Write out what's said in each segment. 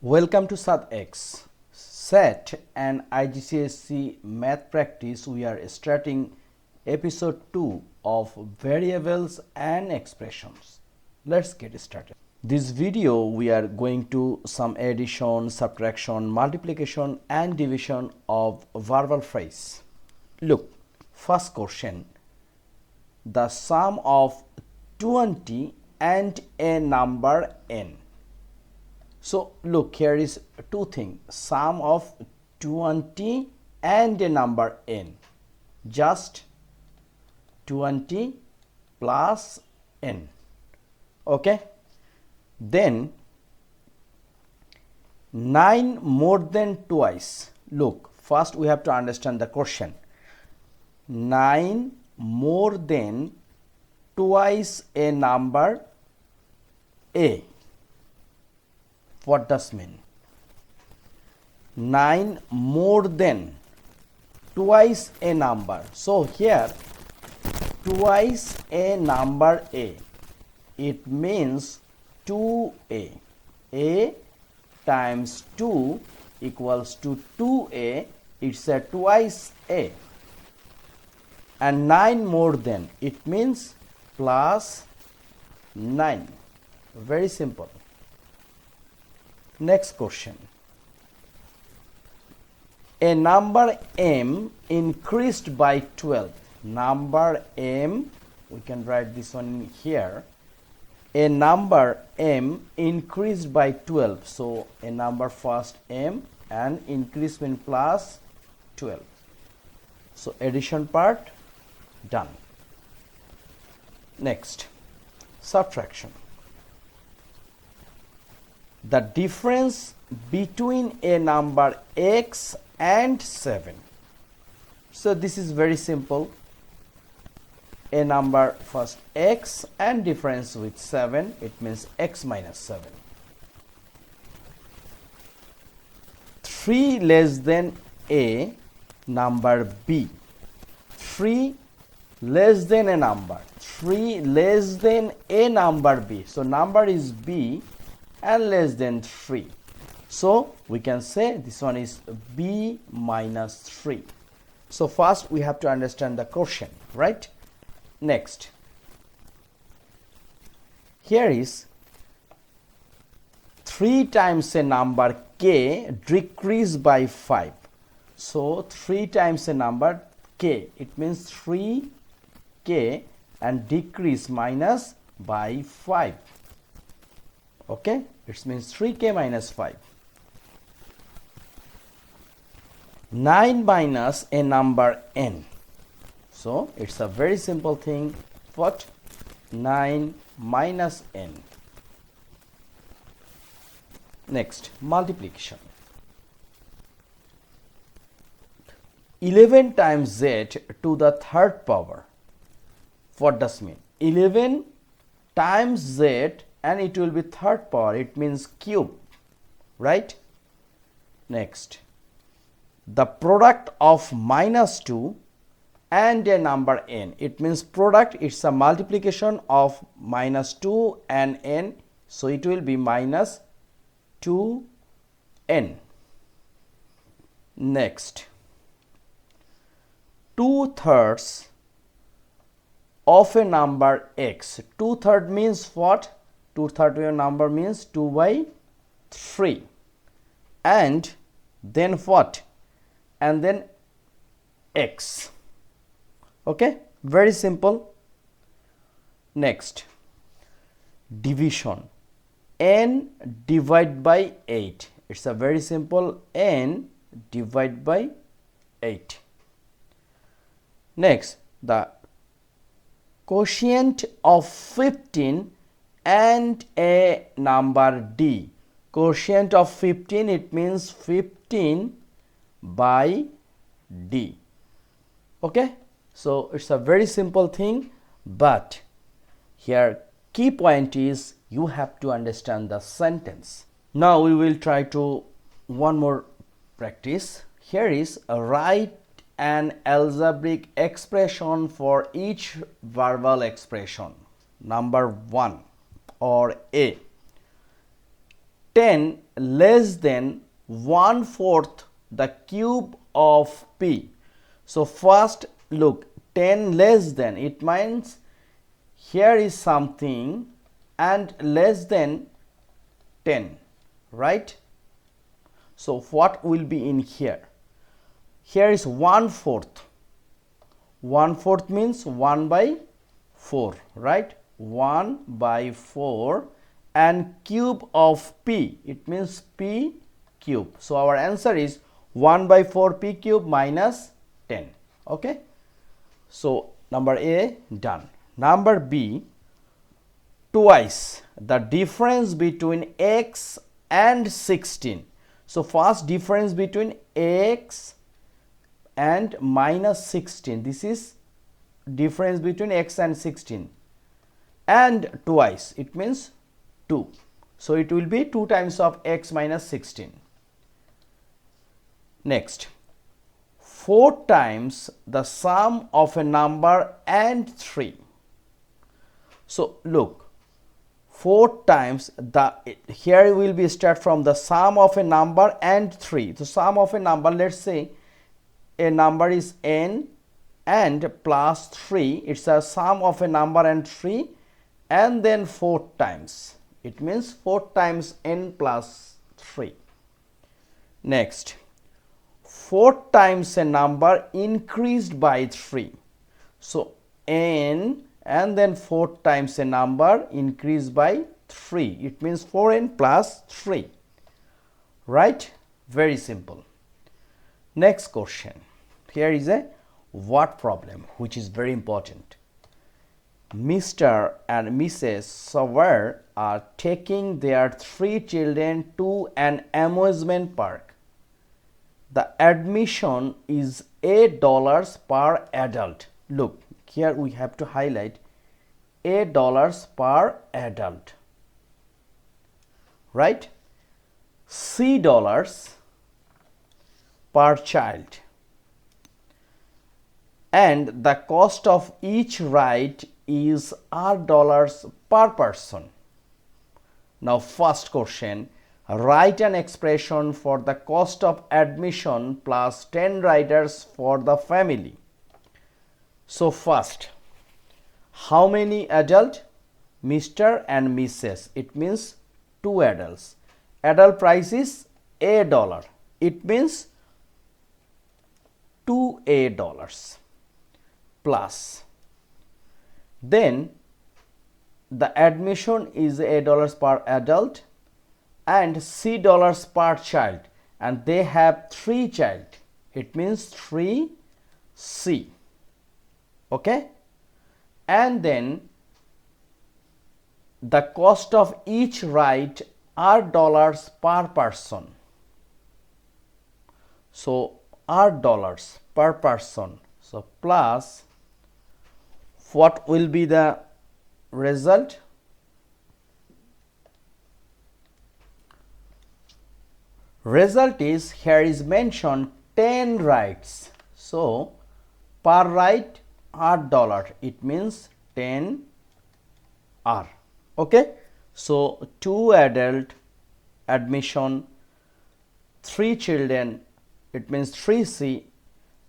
Welcome to SaadX. SAT and IGCSE math practice. We are starting episode 2 of variables and expressions. Let's get started. This video we are going to some addition, subtraction, multiplication and division of verbal phrase. Look, first question. The sum of 20 and a number n. So look, here is two things, sum of 20 and a number n, just 20 plus n, okay. Then 9 more than twice. Look, first we have to understand the question. 9 more than twice a number a. What does mean? 9 more than twice a number. So here twice a number a, it means 2a. A times 2 equals to 2a. It's a twice a. And 9 more than, it means plus 9. Very simple. Next question. A number m increased by 12. Number m, we can write this one here. A number m increased by 12. So a number first m and increasement plus 12. So addition part done. Next, subtraction. The difference between a number x and 7. So this is very simple. A number first x and difference with 7, it means x minus 7. 3 less than a number b. 3 less than a number. 3 less than a number b. So number is b and less than 3. So we can say this one is b minus 3. So first we have to understand the quotient, right? Next, here is 3 times a number k decreased by 5. So 3 times a number k, it means 3k and decrease minus by 5. Okay, it means 3k minus 5. 9 minus a number n. So it's a very simple thing. What? 9 minus n. Next, multiplication. 11 times z to the third power. What does mean? 11 times z and it will be third power, it means cube, right? Next, the product of minus 2 and a number n, it means product, it's a multiplication of minus 2 and n, so it will be minus 2n. Next, 2/3 of a number x. 2/3 means what? 2/3 of a number means 2 by 3. And then what? And then x. Okay, very simple. Next, division. N divided by 8. It's a very simple, n divided by 8. Next, the quotient of 15 and a number d. Quotient of 15, it means 15 by d. Okay, so it's a very simple thing, but here key point is you have to understand the sentence. Now we will try to one more practice. Here is a write an algebraic expression for each verbal expression. Number 1 or A. 10 less than 1/4 the cube of p. So first look, 10 less than, it means here is something and less than 10, right? So what will be in here? Here is 1/4. 1/4 means 1/4, right? 1/4 and cube of p, it means p cube. So our answer is 1/4 p cube minus 10. Okay, so number A done. Number B, twice the difference between x and 16. So first difference between x and minus 16, this is difference between x and 16, and twice, it means 2. So it will be 2 times of x minus 16. Next, 4 times the sum of a number and 3. So look, 4 times the, here will be start from the sum of a number and 3. So sum of a number, let's say a number is n and plus 3, it's a sum of a number and 3, and then 4 times, it means 4 times n plus 3. Next, 4 times a number increased by 3. So n and then 4 times a number increased by 3, it means 4n plus 3, right? Very simple. Next question, here is a word problem which is very important. Mr. and Mrs. Savar are taking their 3 children to an amusement park. The admission is $8 per adult. Look, here we have to highlight $8 per adult, right? $C per child, and the cost of each ride is $R per person. Now first question, write an expression for the cost of admission plus 10 riders for the family. So first, how many adult? Mr. and Mrs. It means 2 adults. Adult price is $8. It means $2 plus. Then the admission is $8 per adult and $C per child, and they have 3 child. It means 3C. Okay, and then the cost of each ride $R per person. So $R per person. So plus, what will be the result? Result is, here is mentioned 10 rides. So per ride $R, it means 10 R. Okay, so 2 adult admission, 3 children, it means 3C,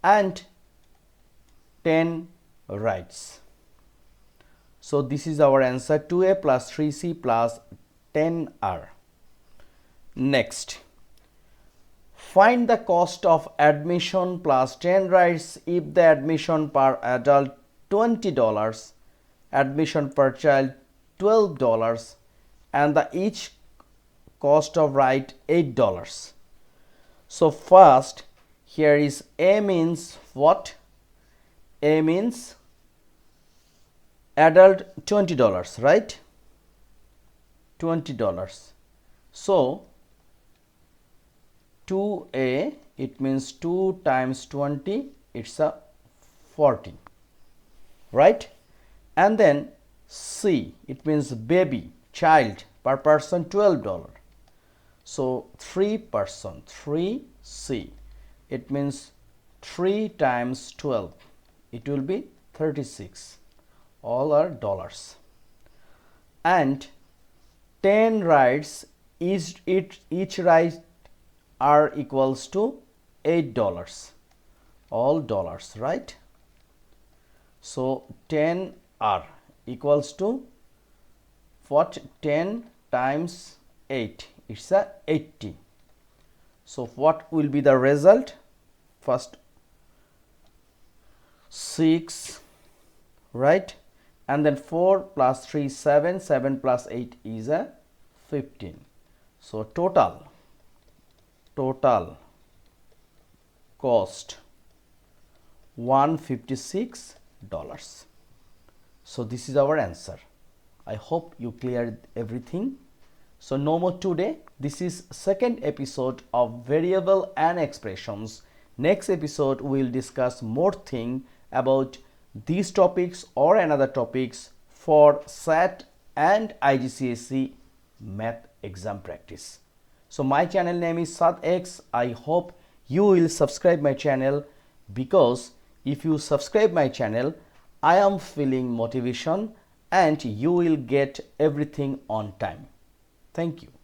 and 10 rides. So this is our answer, 2A plus 3C plus 10R. Next, find the cost of admission plus 10 rides if the admission per adult $20, admission per child $12, and the each cost of ride $8. So first, here is A means what? A means adult $20, right? $20. So 2A, it means 2 times 20, it's a 40, right? And then C, it means baby, child, per person $12. So 3 person, 3C, it means 3 times 12, it will be 36. All are dollars. And 10 rides, each right are equals to $8, all dollars, right? So 10R equals to what? 10 times 8, it's a 80. So what will be the result? First 6, right? And then 4 plus 3 7, 7 plus 8 is a 15. So total cost $156. So this is our answer. I hope you cleared everything. So no more today. This is second episode of variable and expressions. Next episode we will discuss more thing about these topics or another topics for SAT and IGCSE math exam practice. So my channel name is SaadX. I hope you will subscribe my channel, because if you subscribe my channel, I am feeling motivation and you will get everything on time. Thank you.